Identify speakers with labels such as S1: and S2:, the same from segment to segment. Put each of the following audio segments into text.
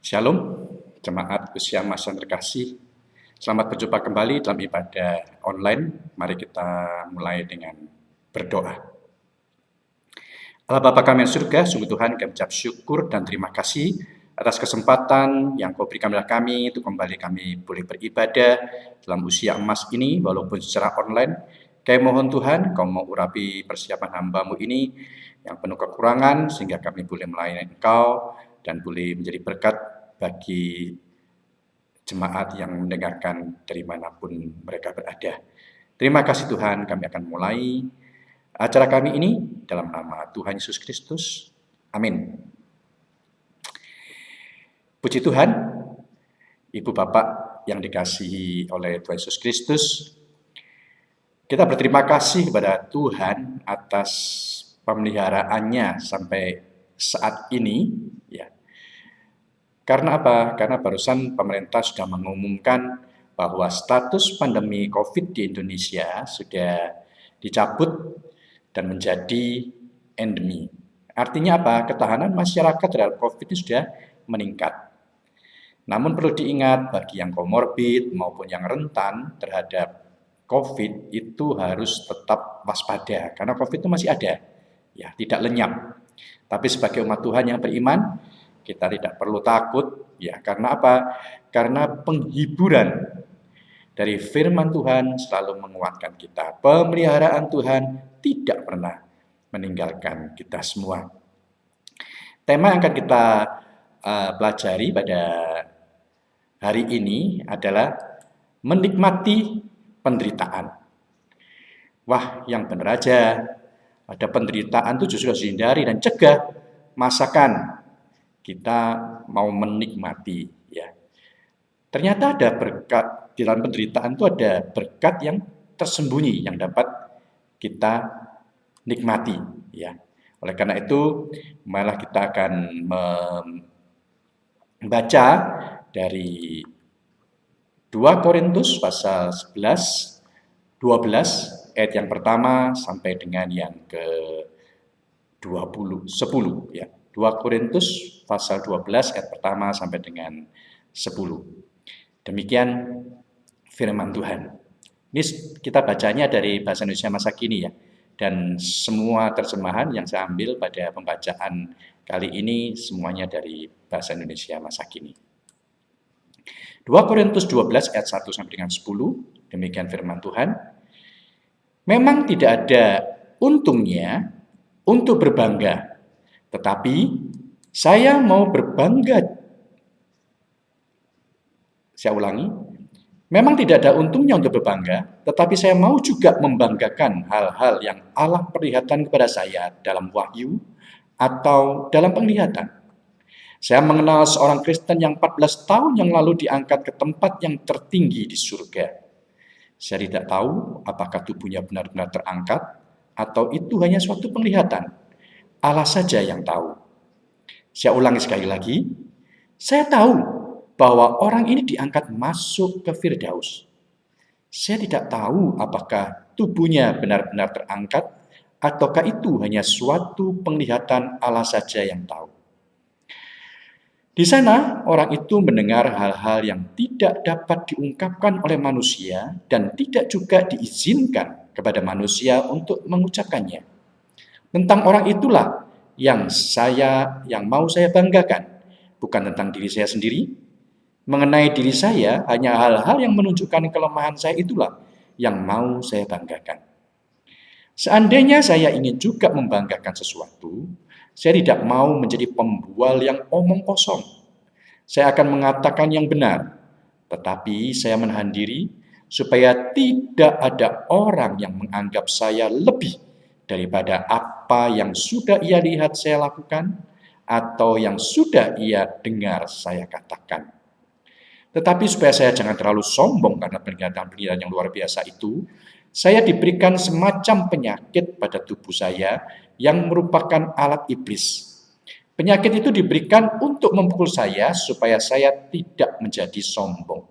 S1: Shalom, jemaat usia emas yang terkasih. Selamat berjumpa kembali dalam ibadah online. Mari kita mulai dengan berdoa. Allah Bapa kami yang surga, sungguh Tuhan kami ucap syukur dan terima kasih atas kesempatan yang Kau berikan kepada kami untuk kembali kami boleh beribadah dalam usia emas ini walaupun secara online. Kami mohon Tuhan, Kau mau urapi persiapan hamba-Mu ini yang penuh kekurangan sehingga kami boleh melayani Engkau dan boleh menjadi berkat bagi jemaat yang mendengarkan dari manapun mereka berada. Terima kasih Tuhan, kami akan mulai acara kami ini dalam nama Tuhan Yesus Kristus. Amin. Puji Tuhan, Ibu Bapak yang dikasihi oleh Tuhan Yesus Kristus, kita berterima kasih kepada Tuhan atas pemeliharaannya sampai saat ini, ya. Karena apa? Karena barusan pemerintah sudah mengumumkan bahwa status pandemi COVID di Indonesia sudah dicabut dan menjadi endemi. Artinya apa? Ketahanan masyarakat terhadap COVID ini sudah meningkat. Namun perlu diingat bagi yang komorbid maupun yang rentan terhadap COVID itu harus tetap waspada karena COVID itu masih ada, ya tidak lenyap. Tapi sebagai umat Tuhan yang beriman, kita tidak perlu takut, ya karena apa? Karena penghiburan dari firman Tuhan selalu menguatkan kita. Pemeliharaan Tuhan tidak pernah meninggalkan kita semua. Tema yang akan kita pelajari pada hari ini adalah menikmati penderitaan. Wah, yang benar aja. Ada penderitaan itu justru harus dihindari dan cegah. Masakan kita mau menikmati, ya. Ternyata ada berkat di dalam penderitaan itu, ada berkat yang tersembunyi yang dapat kita nikmati, ya. Oleh karena itu, malah kita akan membaca dari 2 Korintus pasal 11, 12 ayat yang pertama sampai dengan yang ke-10 ya. 2 Korintus pasal 12 ayat pertama sampai dengan 10. Demikian firman Tuhan. Ini kita bacanya dari bahasa Indonesia masa kini ya. Dan semua terjemahan yang saya ambil pada pembacaan kali ini semuanya dari bahasa Indonesia masa kini. 2 Korintus 12 ayat 1 sampai dengan 10, demikian firman Tuhan. Memang tidak ada untungnya untuk berbangga, tetapi saya mau berbangga. Saya ulangi, memang tidak ada untungnya untuk berbangga, tetapi saya mau juga membanggakan hal-hal yang Allah perlihatkan kepada saya dalam wahyu atau dalam penglihatan. Saya mengenal seorang Kristen yang 14 tahun yang lalu diangkat ke tempat yang tertinggi di surga. Saya tidak tahu apakah tubuhnya benar-benar terangkat atau itu hanya suatu penglihatan. Allah saja yang tahu. Saya ulangi sekali lagi. Saya tahu bahwa orang ini diangkat masuk ke Firdaus. Saya tidak tahu apakah tubuhnya benar-benar terangkat ataukah itu hanya suatu penglihatan, Allah saja yang tahu. Di sana, orang itu mendengar hal-hal yang tidak dapat diungkapkan oleh manusia dan tidak juga diizinkan kepada manusia untuk mengucapkannya. Tentang orang itulah yang mau saya banggakan, bukan tentang diri saya sendiri. Mengenai diri saya, hanya hal-hal yang menunjukkan kelemahan saya itulah yang mau saya banggakan. Seandainya saya ingin juga membanggakan sesuatu, saya tidak mau menjadi pembual yang omong kosong. Saya akan mengatakan yang benar, tetapi saya menahan diri supaya tidak ada orang yang menganggap saya lebih daripada apa yang sudah ia lihat saya lakukan atau yang sudah ia dengar saya katakan. Tetapi supaya saya jangan terlalu sombong karena penglihatan-penglihatan yang luar biasa itu, saya diberikan semacam penyakit pada tubuh saya yang merupakan alat iblis. Penyakit itu diberikan untuk memukul saya supaya saya tidak menjadi sombong.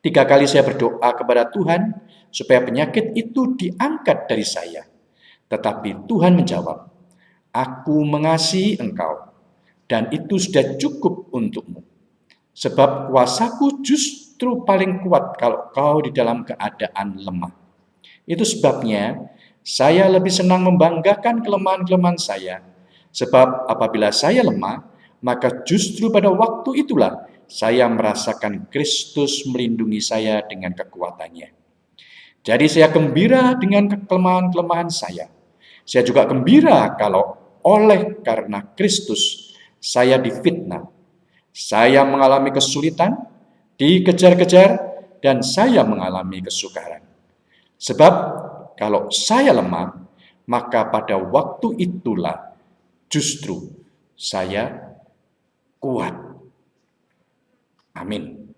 S1: 3 kali saya berdoa kepada Tuhan supaya penyakit itu diangkat dari saya. Tetapi Tuhan menjawab, "Aku mengasihi engkau. dan itu sudah cukup untukmu. Sebab kuasaku justru paling kuat kalau kau di dalam keadaan lemah. Itu sebabnya saya lebih senang membanggakan kelemahan-kelemahan saya. Sebab apabila saya lemah, maka justru pada waktu itulah saya merasakan Kristus melindungi saya dengan kekuatannya. Jadi saya gembira dengan kelemahan-kelemahan saya. Saya juga gembira kalau oleh karena Kristus saya difitnah, saya mengalami kesulitan, dikejar-kejar, dan saya mengalami kesukaran. Sebab kalau saya lemah, maka pada waktu itulah justru saya kuat. Amin.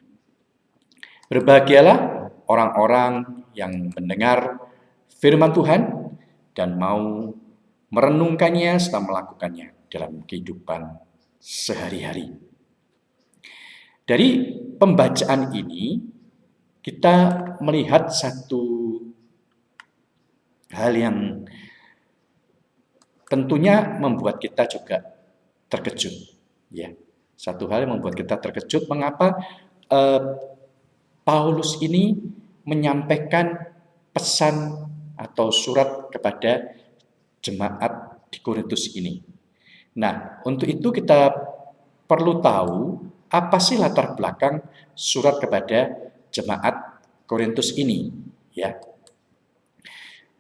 S1: Berbahagialah orang-orang yang mendengar firman Tuhan dan mau merenungkannya serta melakukannya dalam kehidupan sehari-hari. Dari pembacaan ini, kita melihat satu hal yang tentunya membuat kita juga terkejut. Ya, satu hal yang membuat kita terkejut, mengapa Paulus ini menyampaikan pesan atau surat kepada jemaat di Korintus ini. Nah, untuk itu kita perlu tahu apa sih latar belakang surat kepada jemaat Korintus ini, ya.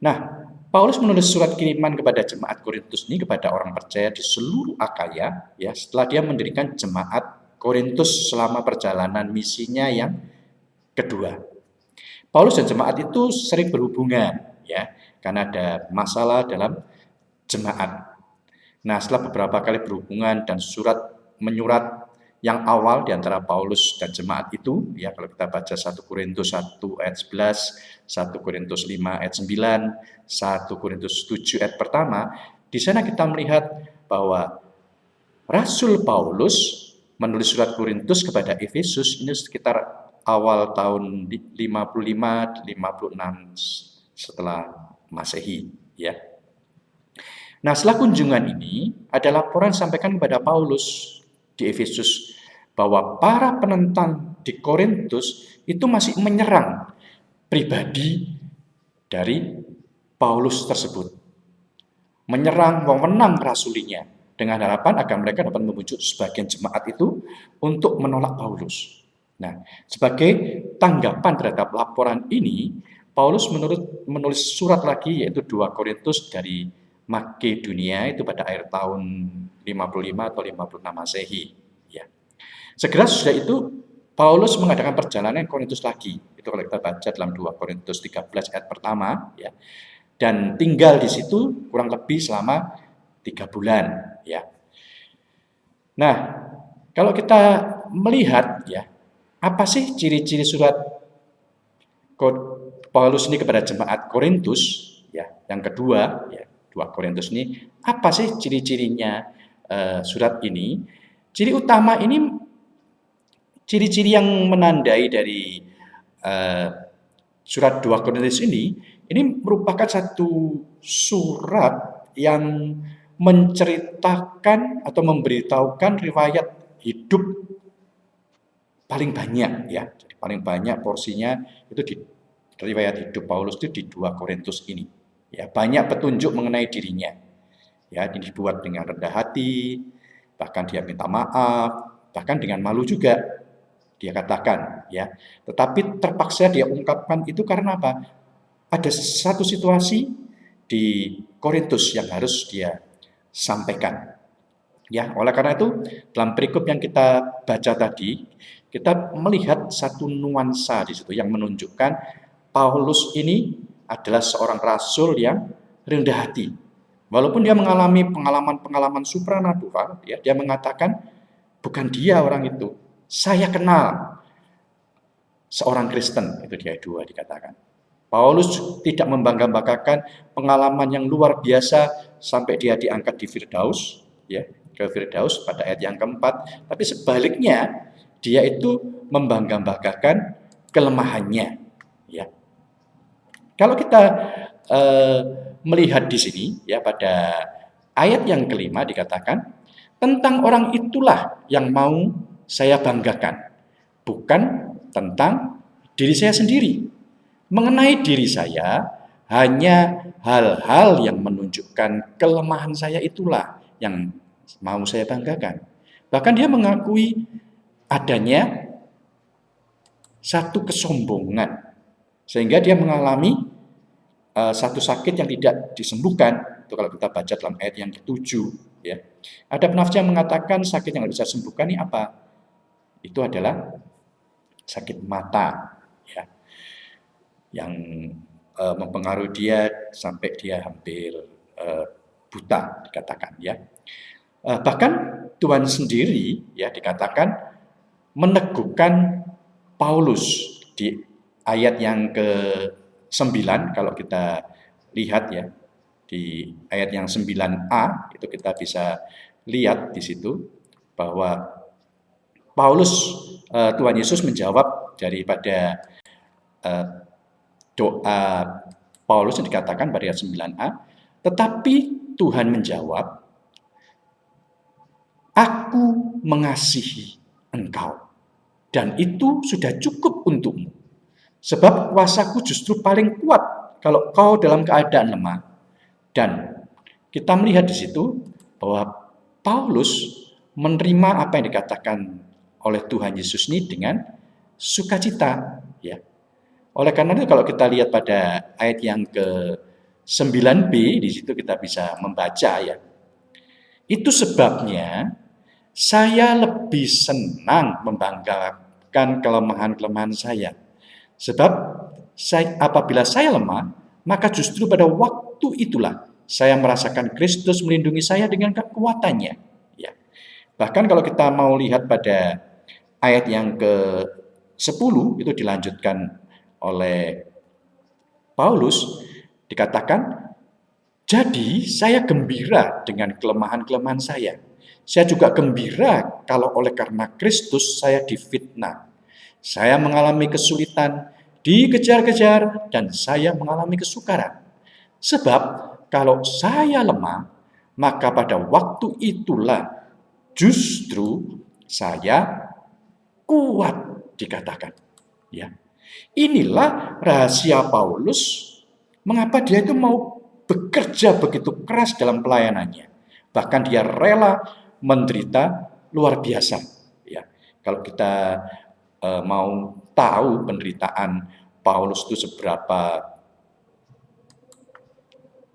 S1: Nah, Paulus menulis surat kiriman kepada jemaat Korintus ini kepada orang percaya di seluruh Akaya, ya, setelah dia mendirikan jemaat Korintus selama perjalanan misinya yang kedua. Paulus dan jemaat itu sering berhubungan, ya, karena ada masalah dalam jemaat. Nah, setelah beberapa kali berhubungan dan menyurat yang awal di antara Paulus dan jemaat itu, ya, kalau kita baca 1 Korintus 1 ayat 11, 1 Korintus 5 ayat 9, 1 Korintus 7 ayat pertama, di sana kita melihat bahwa Rasul Paulus menulis surat Korintus kepada Efesus ini sekitar awal tahun 55-56 setelah Masehi, ya. Nah, setelah kunjungan ini, ada laporan disampaikan kepada Paulus di Efesus bahwa para penentang di Korintus itu masih menyerang pribadi dari Paulus tersebut. Menyerang wewenang rasulinya dengan harapan agar mereka dapat membujuk sebagian jemaat itu untuk menolak Paulus. Nah, sebagai tanggapan terhadap laporan ini, Paulus menulis surat lagi yaitu 2 Korintus dari Makedonia itu pada akhir tahun 55 atau 56 Masehi, ya. Segera sudah itu Paulus mengadakan perjalanan ke Korintus lagi. Itu kalau kita baca dalam 2 Korintus 13 ayat pertama, ya. Dan tinggal di situ kurang lebih selama 3 bulan, ya. Nah, kalau kita melihat, ya, apa sih ciri-ciri surat Paulus ini kepada jemaat Korintus, ya, yang kedua, ya, 2 Korintus ini, apa sih ciri-cirinya surat ini? Ciri utama ini, ciri-ciri yang menandai dari surat 2 Korintus ini merupakan satu surat yang menceritakan atau memberitahukan riwayat hidup paling banyak, ya. Jadi paling banyak porsinya itu di riwayat hidup Paulus itu di 2 Korintus ini. Ya, banyak petunjuk mengenai dirinya. Ya, dibuat dengan rendah hati, bahkan dia minta maaf, bahkan dengan malu juga dia katakan, ya. Tetapi terpaksa dia ungkapkan itu karena apa? Ada satu situasi di Korintus yang harus dia sampaikan. Ya, oleh karena itu dalam perikop yang kita baca tadi, kita melihat satu nuansa di situ yang menunjukkan Paulus ini adalah seorang rasul yang rendah hati. Walaupun dia mengalami pengalaman-pengalaman supranatural, ya, dia mengatakan, bukan dia orang itu. Saya kenal seorang Kristen, itu di ayat 2 dikatakan. Paulus tidak membangga-banggakan pengalaman yang luar biasa sampai dia diangkat di Firdaus, ya, ke Firdaus pada ayat yang keempat. Tapi sebaliknya, dia itu membangga-banggakan kelemahannya, ya. Kalau kita melihat di sini, ya, pada ayat yang kelima dikatakan, Tentang orang itulah yang mau saya banggakan, bukan tentang diri saya sendiri. Mengenai diri saya, hanya hal-hal yang menunjukkan kelemahan saya itulah yang mau saya banggakan. Bahkan dia mengakui adanya satu kesombongan, sehingga dia mengalami satu sakit yang tidak disembuhkan. Itu kalau kita baca dalam ayat yang ke-7. Ya. Ada penafsir yang mengatakan sakit yang tidak bisa disembuhkan ini apa? Itu adalah sakit mata, ya, yang mempengaruhi dia sampai dia hampir buta, dikatakan, ya. Bahkan Tuhan sendiri, ya, dikatakan meneguhkan Paulus di ayat yang ke-9, kalau kita lihat, ya, di ayat yang 9a itu kita bisa lihat di situ bahwa Paulus, Tuhan Yesus menjawab daripada doa Paulus yang dikatakan pada ayat 9a, tetapi Tuhan menjawab, "Aku mengasihi engkau, dan itu sudah cukup untukmu. Sebab kuasaku justru paling kuat kalau kau dalam keadaan lemah." Dan kita melihat di situ bahwa Paulus menerima apa yang dikatakan oleh Tuhan Yesus ini dengan sukacita, ya. Oleh karena itu kalau kita lihat pada ayat yang ke-9b, di situ kita bisa membaca, ya. Itu sebabnya saya lebih senang membanggakan kelemahan-kelemahan saya. Sebab apabila saya lemah, maka justru pada waktu itulah saya merasakan Kristus melindungi saya dengan kekuatannya. Ya. Bahkan kalau kita mau lihat pada ayat yang ke-10, itu dilanjutkan oleh Paulus, dikatakan, "Jadi saya gembira dengan kelemahan-kelemahan saya. Saya juga gembira kalau oleh karena Kristus saya difitnah. Saya mengalami kesulitan, dikejar-kejar, dan saya mengalami kesukaran. Sebab kalau saya lemah, maka pada waktu itulah justru saya kuat," dikatakan. Ya. Inilah rahasia Paulus mengapa dia itu mau bekerja begitu keras dalam pelayanannya. Bahkan dia rela menderita luar biasa. Ya. Kalau kita mau tahu penderitaan Paulus itu seberapa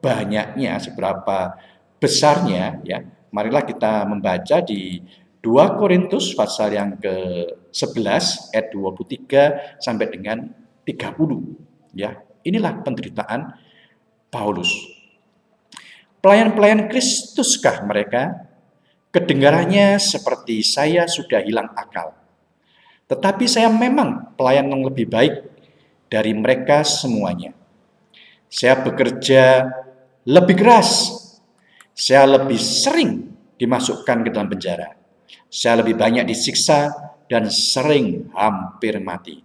S1: banyaknya, seberapa besarnya, ya, marilah kita membaca di 2 Korintus pasal yang ke-11 ayat 23 sampai dengan 30, ya. Inilah penderitaan Paulus. Pelayan-pelayan Kristuskah mereka? Kedengarannya seperti saya sudah hilang akal. Tetapi saya memang pelayan yang lebih baik dari mereka semuanya. Saya bekerja lebih keras. Saya lebih sering dimasukkan ke dalam penjara. Saya lebih banyak disiksa dan sering hampir mati.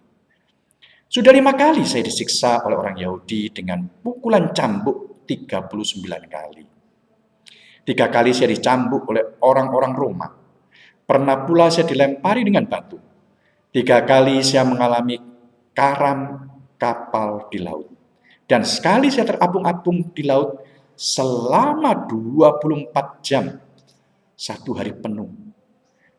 S1: Sudah 5 kali saya disiksa oleh orang Yahudi dengan pukulan cambuk 39 kali. 3 kali saya dicambuk oleh orang-orang Roma. Pernah pula saya dilempari dengan batu. 3 kali saya mengalami karam kapal di laut. Dan sekali saya terapung-apung di laut selama 24 jam, 1 hari penuh.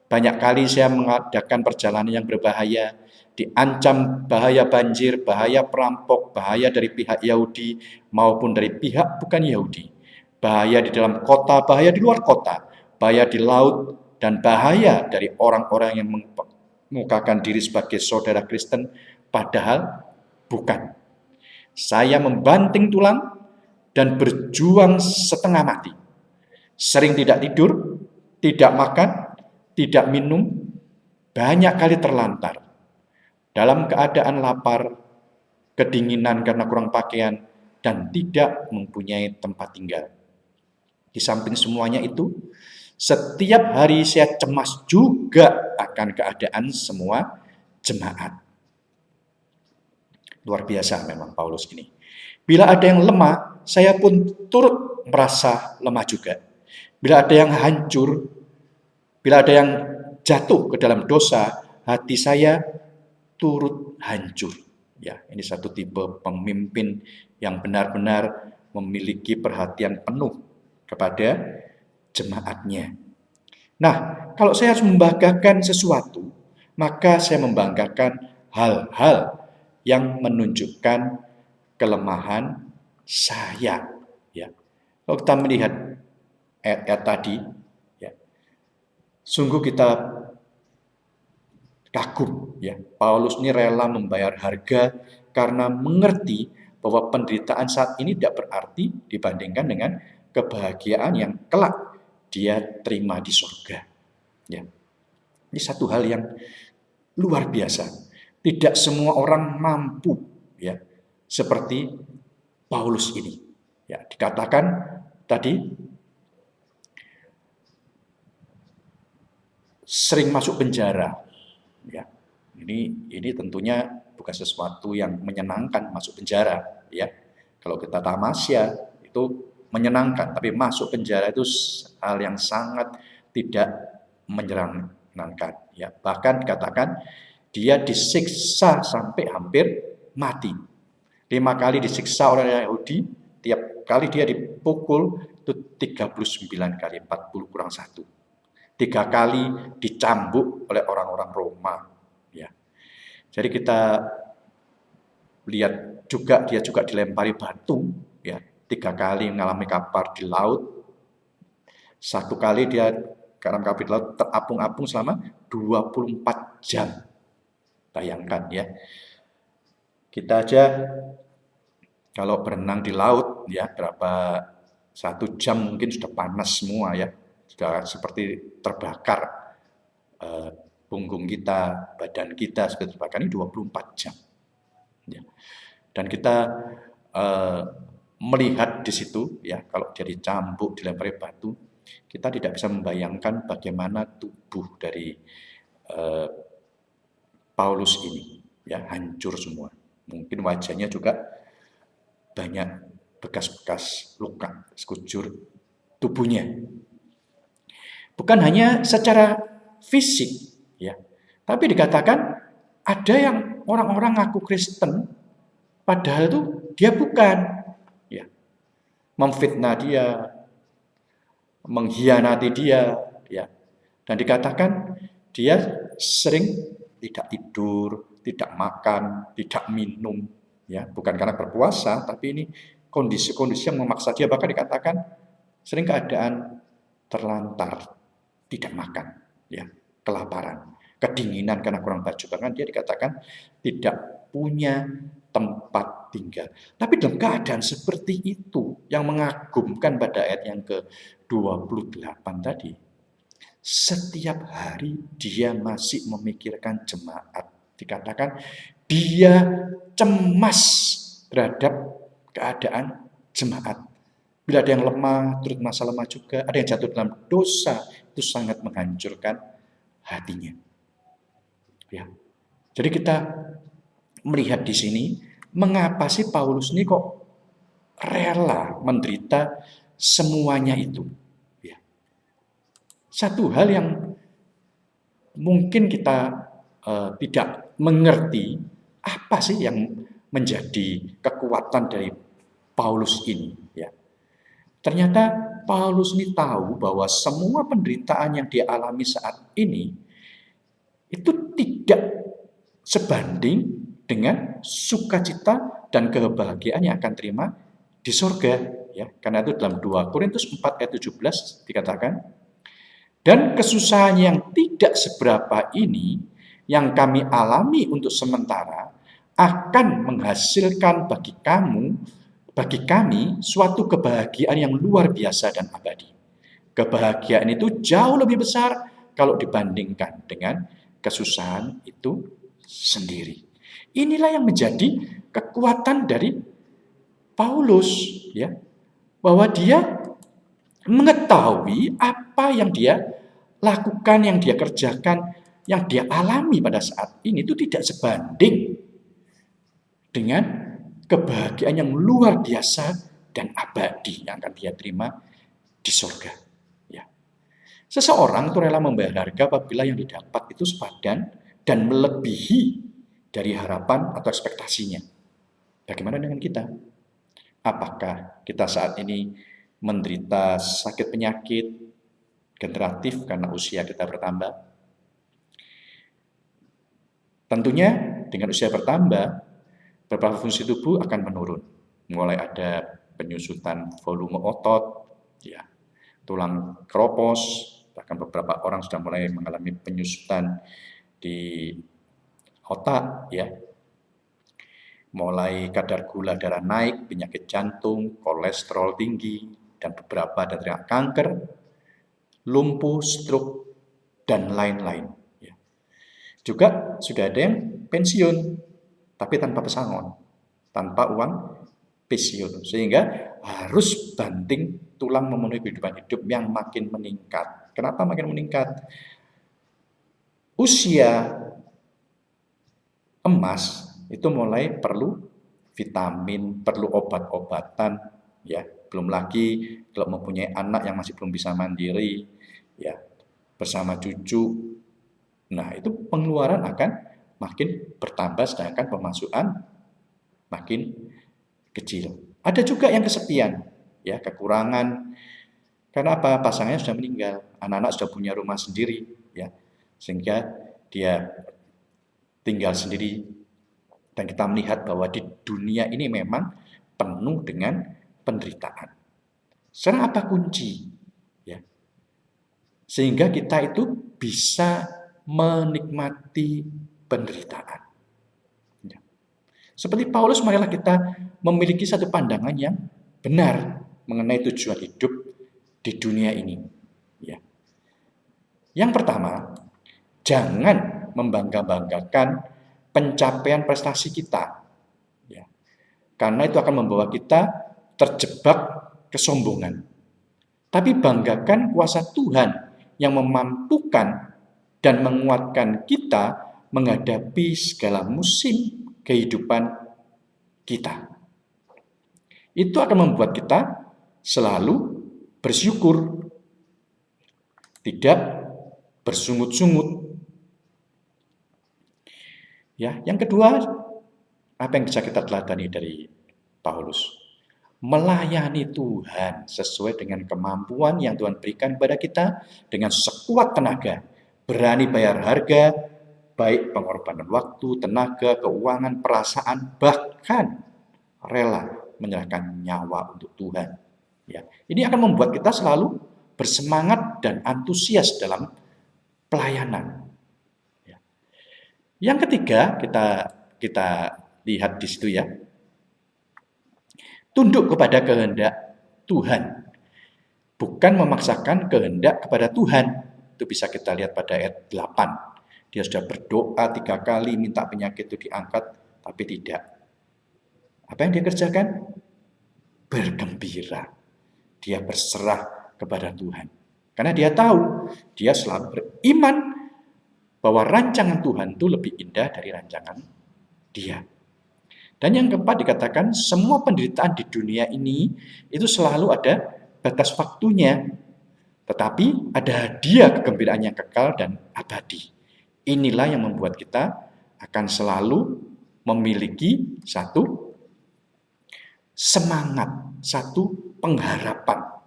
S1: Banyak kali saya mengadakan perjalanan yang berbahaya, diancam bahaya banjir, bahaya perampok, bahaya dari pihak Yahudi maupun dari pihak bukan Yahudi. Bahaya di dalam kota, bahaya di luar kota, bahaya di laut, dan bahaya dari orang-orang yang mengukakan diri sebagai saudara Kristen, padahal bukan. Saya membanting tulang dan berjuang setengah mati. Sering tidak tidur, tidak makan, tidak minum, banyak kali terlantar. Dalam keadaan lapar, kedinginan karena kurang pakaian, dan tidak mempunyai tempat tinggal. Di samping semuanya itu, setiap hari saya cemas juga akan keadaan semua jemaat. Luar biasa memang Paulus ini. Bila ada yang lemah, saya pun turut merasa lemah juga. Bila ada yang hancur, Bila ada yang jatuh ke dalam dosa, hati saya turut hancur. Ya, ini satu tipe pemimpin yang benar-benar memiliki perhatian penuh kepada jemaatnya. Nah, kalau saya harus membanggakan sesuatu, maka saya membanggakan hal-hal yang menunjukkan kelemahan saya. Ya, kalau kita melihat ayat-ayat tadi, ya, sungguh kita kagum. Ya, Paulus ini rela membayar harga karena mengerti bahwa penderitaan saat ini tidak berarti dibandingkan dengan kebahagiaan yang kelak dia terima di surga. Ya, ini satu hal yang luar biasa. Tidak semua orang mampu, ya, seperti Paulus ini. Ya, dikatakan tadi sering masuk penjara. Ya, ini tentunya bukan sesuatu yang menyenangkan masuk penjara. Ya, kalau kita tamasya itu menyenangkan, tapi masuk penjara itu hal yang sangat tidak menyenangkan. Ya, bahkan dikatakan dia disiksa sampai hampir mati. 5 kali disiksa orang Yahudi, tiap kali dia dipukul itu 39 kali, 40 kurang 1. 3 kali dicambuk oleh orang-orang Roma. Ya. Jadi kita lihat juga dia juga dilempari batu, ya, 3 kali mengalami kapar di laut. 1 kali dia karena kapar di laut terapung-apung selama 24 jam. Bayangkan ya. Kita aja kalau berenang di laut ya berapa 1 jam mungkin sudah panas semua ya, sudah seperti terbakar punggung kita, badan kita sudah terbakar ini 24 jam. Ya. Dan kita melihat di situ ya kalau dia dicambuk, dilempari batu, kita tidak bisa membayangkan bagaimana tubuh dari Paulus ini ya hancur semua. Mungkin wajahnya juga banyak bekas-bekas luka sekujur tubuhnya. Bukan hanya secara fisik, ya, tapi dikatakan ada yang orang-orang ngaku Kristen, padahal itu dia bukan, ya, memfitnah dia, mengkhianati dia, ya, dan dikatakan dia sering tidak tidur, tidak makan, tidak minum, ya, bukan karena berpuasa, tapi ini kondisi-kondisi yang memaksa dia, bahkan dikatakan sering keadaan terlantar, tidak makan, ya, kelaparan, kedinginan karena kurang baju, bahkan dia dikatakan tidak punya tempat tinggal. Tapi dalam keadaan seperti itu yang mengagumkan pada ayat yang ke-28 tadi, setiap hari dia masih memikirkan jemaat. Dikatakan dia cemas terhadap keadaan jemaat. Bila ada yang lemah, turut masa lemah juga. Ada yang jatuh dalam dosa, itu sangat menghancurkan hatinya. Ya. Jadi kita melihat di sini, mengapa sih Paulus ini kok rela menderita semuanya itu? Ya. Satu hal yang mungkin kita tidak mengerti, apa sih yang menjadi kekuatan dari Paulus ini? Ya. Ternyata Paulus ini tahu bahwa semua penderitaan yang dia alami saat ini itu tidak sebanding dengan sukacita dan kebahagiaan yang akan terima di surga. Ya, karena itu dalam 2 Korintus 4 ayat 17 dikatakan, dan kesusahan yang tidak seberapa ini yang kami alami untuk sementara akan menghasilkan bagi kami suatu kebahagiaan yang luar biasa dan abadi. Kebahagiaan itu jauh lebih besar kalau dibandingkan dengan kesusahan itu sendiri. Inilah yang menjadi kekuatan dari Paulus, ya, bahwa dia mengetahui apa yang dia lakukan, yang dia kerjakan, yang dia alami pada saat ini itu tidak sebanding dengan kebahagiaan yang luar biasa dan abadi yang akan dia terima di surga. Ya. Seseorang itu rela membayar harga apabila yang didapat itu sepadan dan melebihi dari harapan atau ekspektasinya. Bagaimana dengan kita? Apakah kita saat ini menderita sakit penyakit generatif karena usia kita bertambah? Tentunya dengan usia bertambah, beberapa fungsi tubuh akan menurun. Mulai ada penyusutan volume otot, ya, tulang keropos, bahkan beberapa orang sudah mulai mengalami penyusutan di otak, ya. Mulai kadar gula darah naik, penyakit jantung, kolesterol tinggi, dan beberapa ada terkena kanker, lumpuh, stroke, dan lain-lain. Ya. Juga sudah ada yang pensiun, tapi tanpa pesangon, tanpa uang pensiun, sehingga harus banting tulang memenuhi kehidupan hidup yang makin meningkat. Kenapa makin meningkat? Usia emas itu mulai perlu vitamin, perlu obat-obatan, ya. Belum lagi kalau mempunyai anak yang masih belum bisa mandiri, ya, bersama cucu. Nah, itu pengeluaran akan makin bertambah sedangkan pemasukan makin kecil. Ada juga yang kesepian, ya, kekurangan. Karena apa? Pasangannya sudah meninggal, anak-anak sudah punya rumah sendiri, ya, sehingga dia tinggal sendiri. Dan kita melihat bahwa di dunia ini memang penuh dengan penderitaan. Sekarang apa kunci? Ya, sehingga kita itu bisa menikmati penderitaan. Ya. Seperti Paulus, marilah kita memiliki satu pandangan yang benar mengenai tujuan hidup di dunia ini. Ya. Yang pertama, jangan membangga-banggakan pencapaian prestasi kita. Ya. Karena itu akan membawa kita terjebak kesombongan. Tapi banggakan kuasa Tuhan yang memampukan dan menguatkan kita menghadapi segala musim kehidupan kita. Itu akan membuat kita selalu bersyukur, tidak bersungut-sungut. Ya, yang kedua, apa yang bisa kita teladani dari Paulus? Melayani Tuhan sesuai dengan kemampuan yang Tuhan berikan kepada kita dengan sekuat tenaga, berani bayar harga, baik pengorbanan waktu, tenaga, keuangan, perasaan, bahkan rela menyerahkan nyawa untuk Tuhan. Ya, ini akan membuat kita selalu bersemangat dan antusias dalam pelayanan. Yang ketiga, kita lihat di situ, ya. Tunduk kepada kehendak Tuhan. Bukan memaksakan kehendak kepada Tuhan. Itu bisa kita lihat pada ayat 8. Dia sudah berdoa 3 kali minta penyakit itu diangkat, tapi tidak. Apa yang dia kerjakan? Bergembira. Dia berserah kepada Tuhan. Karena dia tahu, dia selalu beriman bahwa rancangan Tuhan itu lebih indah dari rancangan dia. Dan yang keempat dikatakan, semua penderitaan di dunia ini itu selalu ada batas waktunya. Tetapi ada hadiah kegembiraan yang kekal dan abadi. Inilah yang membuat kita akan selalu memiliki satu semangat, satu pengharapan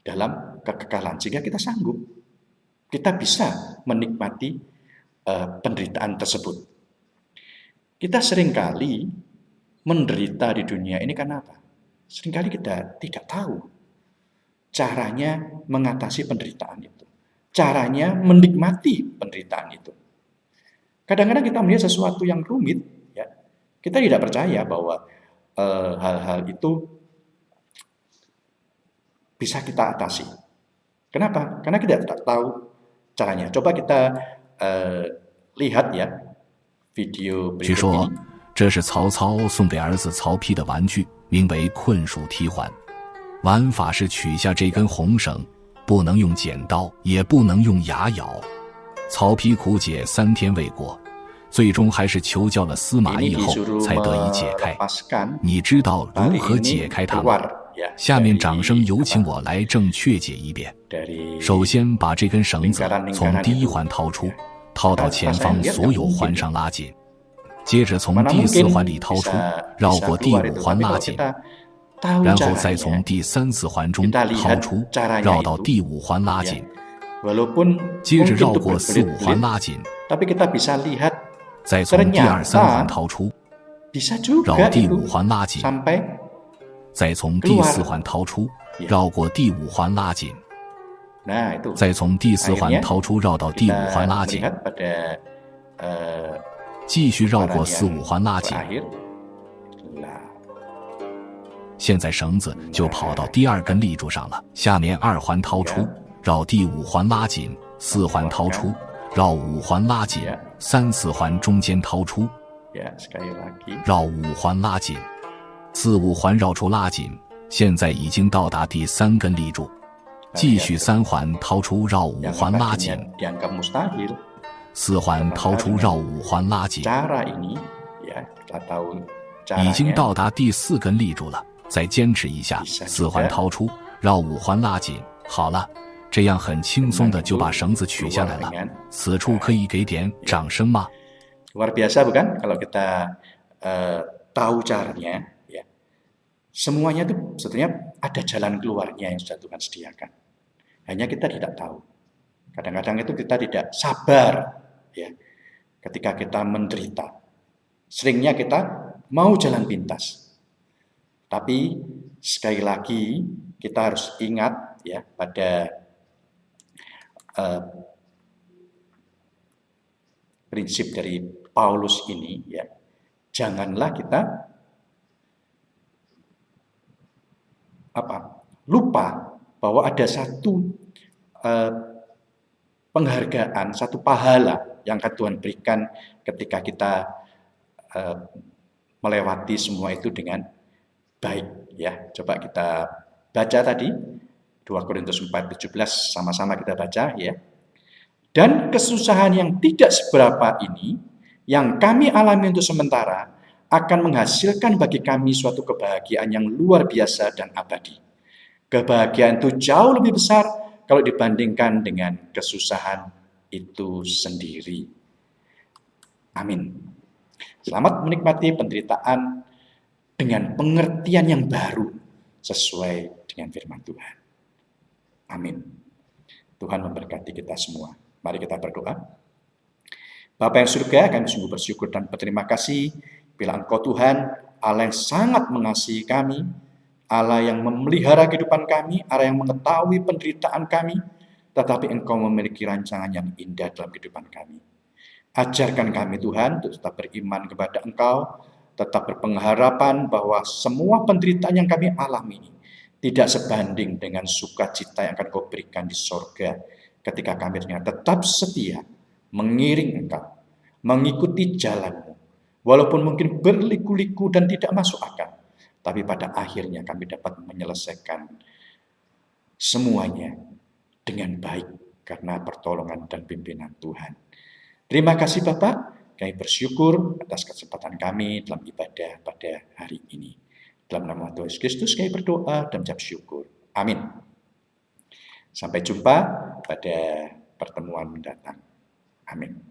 S1: dalam kekekalan. Sehingga kita sanggup, kita bisa menikmati penderitaan tersebut. Kita seringkali menderita di dunia ini karena apa? Seringkali kita tidak tahu caranya mengatasi penderitaan itu, caranya menikmati penderitaan itu. Kadang-kadang kita melihat sesuatu yang rumit, ya, kita tidak percaya bahwa hal-hal itu bisa kita atasi. Kenapa? Karena kita tidak tahu caranya. Coba kita lihat, ya, video
S2: 据
S1: berikut
S2: 说
S1: ini.
S2: 这是曹操送给儿子曹丕的玩具，名为困鼠踢环。玩法是取下这根红绳，不能用剪刀，也不能用牙咬。曹丕苦解3天未果，最终还是求教了司马懿后才得以解开。你知道如何解开它吗？下面掌声有请我来正确解一遍。首先把这根绳子从第1环掏出，套到前方所有环上拉紧，接着从第4环里掏出，绕过第5环拉紧，然后再从第3、4环中掏出，绕到第5环拉紧，接着绕过4、5环拉紧，再从第2、3环掏出，绕第5环拉紧，再从第4环掏出，绕过第5环拉紧，再从第4环掏出，绕到第5环拉紧，继续绕过4、5环拉紧。现在绳子就跑到第2根立柱上了。下面2环掏出，绕第5环拉紧，4环掏出，绕5环拉紧，3、4环中间掏出，绕5环拉紧，4、5环绕出拉紧。现在已经到达第3根立柱，继续3环掏出，绕5环拉紧，4环掏出，绕5环拉紧。已经到达第4根立柱了，再坚持一下，4环掏出，绕5环拉紧。好了，这样很轻松的就把绳子取下来了。此处可以给点掌声吗？
S1: Luar biasa bukan kalau kita tahu caranya, ya. Semuanya itu sebetulnya ada jalan keluarnya yang sudah Tuhan sediakan. Hanya kita tidak tahu. Kadang-kadang itu kita tidak sabar, ya. Ketika kita menderita, seringnya kita mau jalan pintas. Tapi sekali lagi kita harus ingat, ya, pada prinsip dari Paulus ini, ya, janganlah kita lupa bahwa ada satu penghargaan, satu pahala yang akan Tuhan berikan ketika kita melewati semua itu dengan baik, ya. Coba kita baca tadi 2 Korintus 4:17, sama-sama kita baca, ya. Dan kesusahan yang tidak seberapa ini, yang kami alami untuk sementara, akan menghasilkan bagi kami suatu kebahagiaan yang luar biasa dan abadi. Kebahagiaan itu jauh lebih besar kalau dibandingkan dengan kesusahan itu sendiri. Amin. Selamat menikmati penderitaan dengan pengertian yang baru sesuai dengan firman Tuhan. Amin. Tuhan memberkati kita semua. Mari kita berdoa. Bapa yang surga, kami sungguh bersyukur dan berterima kasih bila Engkau Tuhan, Allah yang sangat mengasihi kami, Allah yang memelihara kehidupan kami, Allah yang mengetahui penderitaan kami, tetapi Engkau memiliki rancangan yang indah dalam kehidupan kami. Ajarkan kami Tuhan untuk tetap beriman kepada Engkau, tetap berpengharapan bahwa semua penderitaan yang kami alami ini tidak sebanding dengan sukacita yang akan Kau berikan di sorga ketika kami ternyata tetap setia mengiring Engkau, mengikuti jalan-Mu, walaupun mungkin berliku-liku dan tidak masuk akal, tapi pada akhirnya kami dapat menyelesaikan semuanya dengan baik karena pertolongan dan pimpinan Tuhan. Terima kasih Bapak, kami bersyukur atas kesempatan kami dalam ibadah pada hari ini. Dalam nama Tuhan Yesus Kristus kami berdoa dan mengucap syukur. Amin. Sampai jumpa pada pertemuan mendatang. Amin.